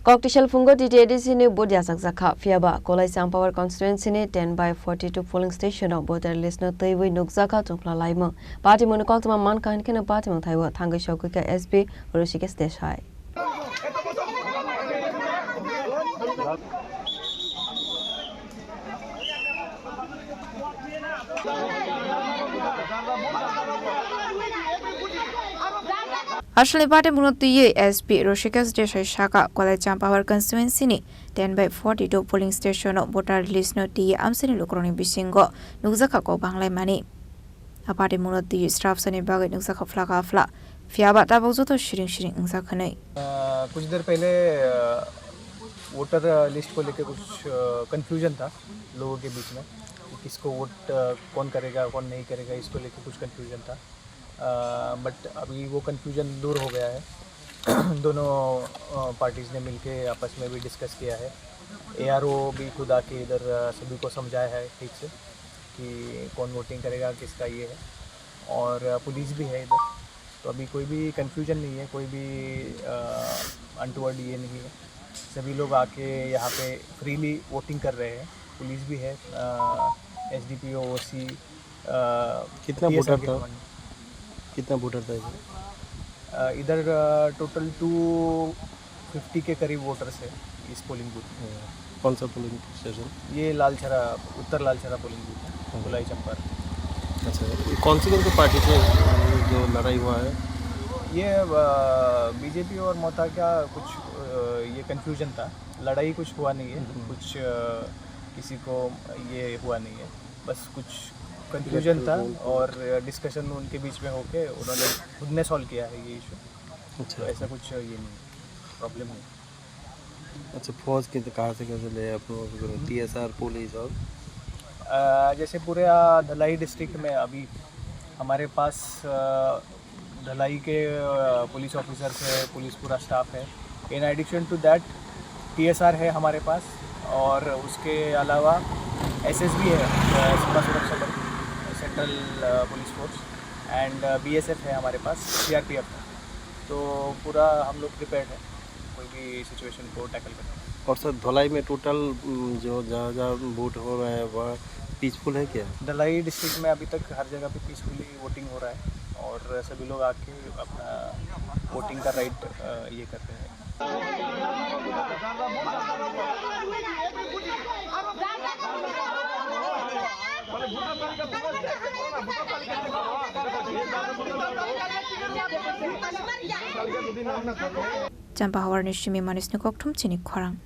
Cocktail fungo DTADC ne bodia sakzakha fiaba Kolai Power constituency ne 10/42 polling station of voter list no taiwi nukzakha tungpla laima party mon koktama man kan ken party mon thaiwa thangai shokka ka SP Roshike stage hai Ashli party munoti ye SP Roshike's Desha Shaka Kolai Power constituency ni 10/42 polling station of voter list no ti amsini lukroni bisingo nukzaka ko banglai mani a party munoti staff sani bagai nukzaka fla fiaba tabokzo to shiring nukzakanai कुछ देर पहले voter list को लेकर कुछ confusion था लोगों के बीच में कि किसको वोट कौन करेगा कौन नहीं करेगा इसको लेकर कुछ कंफ्यूजन था बट अभी वो कंफ्यूजन दूर हो गया है दोनों पार्टीज़ ने मिलके आपस में भी डिस्कस किया है ARO भी खुद आके इधर सभी को समझाया है ठीक से कि कौन वोटिंग करेगा किसका ये है और पुलिस भी है इधर तो अभी कोई भी कंफ्यूजन नहीं है कोई भी अनटूवर्ड ये नहीं है सभी लोग आके यहाँ पे फ्रीली वोटिंग कर रहे हैं पुलिस भी है SDPO OC कितना वोटर था इधर टोटल 250 के करीब वोटर्स है इस पोलिंग बूथ में कौन सा पोलिंग स्टेशन ये लालछरा उत्तर लालछरा पोलिंग बूथ है कोलाई चंपार अच्छा कौन सी पार्टी से जो लड़ाई हुआ है ये बीजेपी और मोता का कुछ ये कंफ्यूजन था लड़ाई कुछ हुआ नहीं है कुछ किसी को ये हुआ नहीं है बस कुछ कंफ्यूजन था और डिस्कशन उनके बीच में होके उन्होंने खुद ने सॉल्व किया है ये इशू अच्छा तो ऐसा कुछ ये नहीं प्रॉब्लम नहीं अच्छा फौज के कहाँ से कैसे ले आप लोग TSR पुलिस और जैसे पूरे धलाई डिस्ट्रिक्ट में अभी हमारे पास धलाई के पुलिस ऑफिसर्स है पुलिस पूरा स्टाफ है in addition to that TSR है हमारे पास और उसके अलावा SSB है सीमा सुरक्षा बल central police force and BSF है हमारे पास CRPF है तो पूरा हम लोग प्रिपेयर्ड है कोई भी सिचुएशन को टैकल करने और सर धलाई में टोटल जो जहाँ वोट हो रहा है वह पीसफुल है क्या धलाई डिस्ट्रिक्ट में अभी तक हर जगह पे पीसफुली वोटिंग हो रहा है और सभी लोग आके अपना वोटिंग का राइट ये करते हैं Jampa Hawar Nishimi Manis Nukok Tum Chini Korang